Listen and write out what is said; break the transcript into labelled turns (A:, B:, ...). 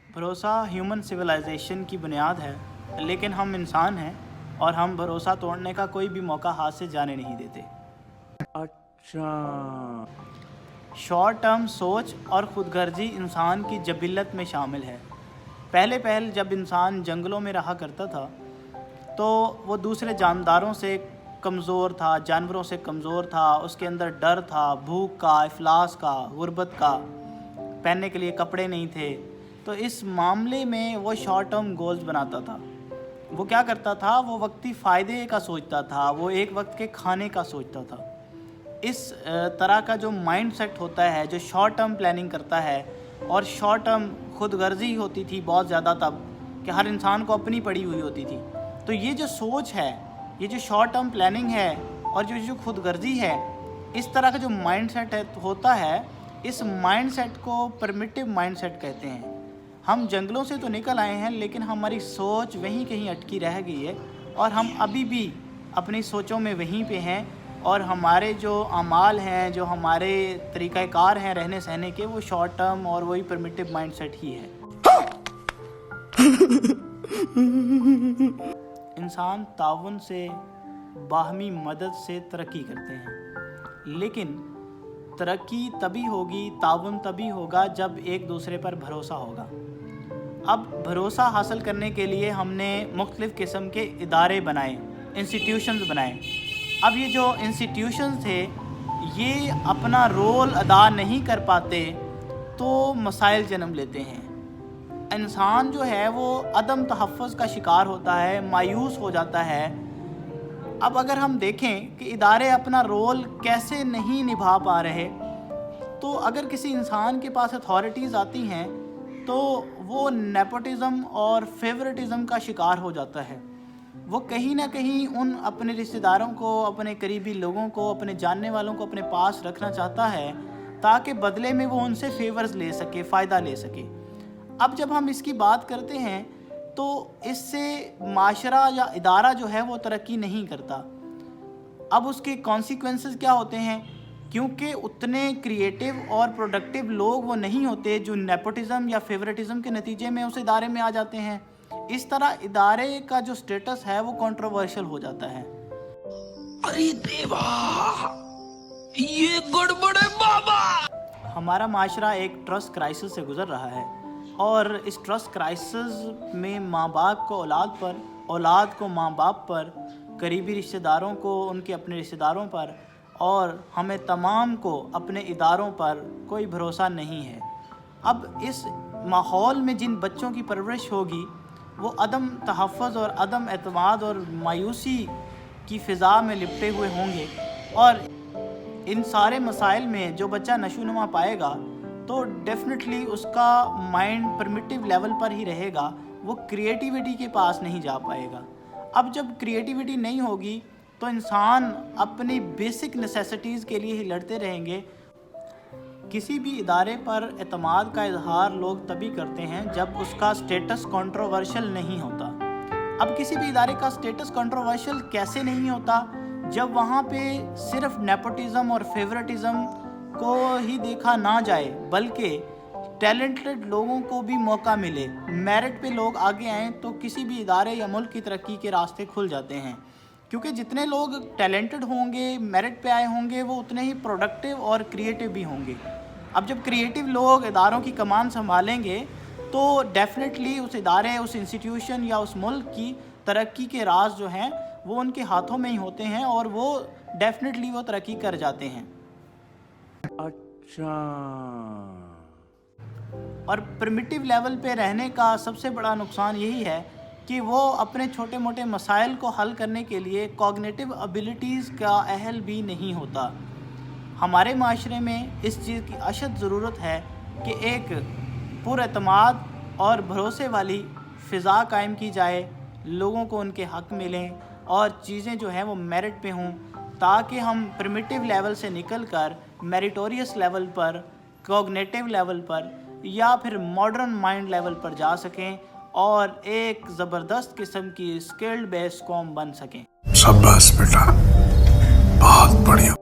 A: भरोसा human civilisation की बुनियाद है, लेकिन हम इंसान हैं और हम भरोसा तोड़ने का कोई भी मौका हाथ से जाने नहीं देते।
B: अच्छा।
A: शॉर्ट टर्म सोच और खुदगर्जी इंसान की जबिलत में शामिल है। पहले जब इंसान जंगलों में रहा करता था तो वो दूसरे जानदारों से कमज़ोर था, जानवरों से कमज़ोर था, उसके अंदर डर था, भूख का, इफलास का, गुर्बत का, पहनने के लिए कपड़े नहीं थे। तो इस मामले में वो शॉर्ट टर्म गोल्स बनाता था। वो क्या करता था, वो वक्ती फ़ायदे का सोचता था, वो एक वक्त के खाने का सोचता था। इस तरह का जो माइंड सेट होता है, जो शॉर्ट टर्म प्लानिंग करता है, और शॉर्ट टर्म खुदगर्जी होती थी बहुत ज़्यादा तब कि हर इंसान को अपनी पड़ी हुई होती थी। तो ये जो सोच है, ये जो शॉर्ट टर्म प्लानिंग है और जो खुदगर्जी है, इस तरह का जो माइंड सेट होता है, इस माइंड सेट को प्रिमिटिव माइंड सेट कहते हैं। हम जंगलों से तो निकल आए हैं, लेकिन हमारी सोच वहीं कहीं अटकी रह गई है और हम अभी भी अपनी सोचों में वहीं पे हैं, और हमारे जो अमाल हैं, जो हमारे तरीक़ाकार हैं रहने सहने के, वो शॉर्ट टर्म और वही प्रिमिटिव माइंड सेट ही है। इंसान ताउन से, बाहमी मदद से तरक्की करते हैं, लेकिन तरक्की तभी होगी, ताउन तभी होगा जब एक दूसरे पर भरोसा होगा। अब भरोसा हासिल करने के लिए हमने मुख्तलिफ़ किस्म के इदारे बनाए, इंस्टीट्यूशंस बनाए। अब ये जो इंस्टीट्यूशंस थे, ये अपना रोल अदा नहीं कर पाते तो मसाइल जन्म लेते हैं। इंसान जो है वो अदम तहफ़्फ़ुज़ का शिकार होता है, मायूस हो जाता है। अब अगर हम देखें कि इदारे अपना रोल कैसे नहीं निभा पा रहे, तो अगर किसी इंसान के पास अथॉरिटीज़ आती हैं तो वो नेपोटिज़म और फेवरेटिज़म का शिकार हो जाता है। वो कहीं ना कहीं उन अपने रिश्तेदारों को, अपने करीबी लोगों को, अपने जानने वालों को अपने पास रखना चाहता है ताकि बदले में वो उनसे फेवर्स ले सके, फ़ायदा ले सके। अब जब हम इसकी बात करते हैं तो इससे माशरा या इदारा जो है वो तरक्की नहीं करता। अब उसके कॉन्सिक्वेंसेस क्या होते हैं, क्योंकि उतने क्रिएटिव और प्रोडक्टिव लोग वो नहीं होते जो नेपोटिज़म या फेवरेटिज़म के नतीजे में उस इदारे में आ जाते हैं। इस तरह इदारे का जो स्टेटस है वो कंट्रोवर्शियल हो जाता है।
B: अरे देवा, ये गड़बड़ है बाबा।
A: हमारा माशरा एक ट्रस्ट क्राइसिस से गुजर रहा है, और इस ट्रस्ट क्राइसिस में माँ बाप को औलाद पर, औलाद को माँ बाप पर, करीबी रिश्तेदारों को उनके अपने रिश्तेदारों पर, और हमें तमाम को अपने इदारों पर कोई भरोसा नहीं है। अब इस माहौल में जिन बच्चों की परवरिश होगी वो अदम तहफ़्फ़ुज़ और अदम एतमाद और मायूसी की फ़िज़ा में लिपटे हुए होंगे, और इन सारे मसाइल में जो बच्चा नशोनुमा पाएगा तो डेफिनेटली उसका माइंड प्रिमिटिव लेवल पर ही रहेगा, वो क्रिएटिविटी के पास नहीं जा पाएगा। अब जब क्रिएटिविटी नहीं होगी तो इंसान अपनी बेसिक नेसेसिटीज़ के लिए ही लड़ते रहेंगे। किसी भी इदारे पर एतमाद का इजहार लोग तभी करते हैं जब उसका स्टेटस कंट्रोवर्शियल नहीं होता। अब किसी भी इदारे का स्टेटस कंट्रोवर्शियल कैसे नहीं होता, जब वहाँ पे सिर्फ नेपोटिज़म और फेवरेटिज़म को ही देखा ना जाए, बल्कि टैलेंटेड लोगों को भी मौका मिले, मेरिट पे लोग आगे आएँ, तो किसी भी इदारे या मुल्क की तरक्की के रास्ते खुल जाते हैं। क्योंकि जितने लोग टैलेंटेड होंगे, मेरिट पे आए होंगे, वो उतने ही प्रोडक्टिव और क्रिएटिव भी होंगे। अब जब क्रिएटिव लोग इदारों की कमान संभालेंगे तो डेफिनेटली उस इदारे, उस इंस्टीट्यूशन या उस मुल्क की तरक्की के राज जो हैं वो उनके हाथों में ही होते हैं, और वो डेफिनेटली वो तरक्की कर जाते हैं।
B: अच्छा।
A: और प्रिमिटिव लेवल पे रहने का सबसे बड़ा नुकसान यही है कि वो अपने छोटे मोटे मसाइल को हल करने के लिए कॉग्निटिव एबिलिटीज़ का अहल भी नहीं होता। हमारे माशरे में इस चीज़ की अशद ज़रूरत है कि एक पुरएतमाद और भरोसे वाली फ़िज़ा कायम की जाए, लोगों को उनके हक़ मिलें और चीज़ें जो हैं वो मेरिट पे हों, ताकि हम प्रिमिटिव लेवल से निकल कर मेरिटोरियस लेवल पर, कॉग्निटिव लेवल पर, या फिर मॉडर्न माइंड लेवल पर जा सकें और एक ज़बरदस्त किस्म की स्किल्ड बेस कौम बन सकें।
C: शाबाश बेटा, बहुत बढ़िया।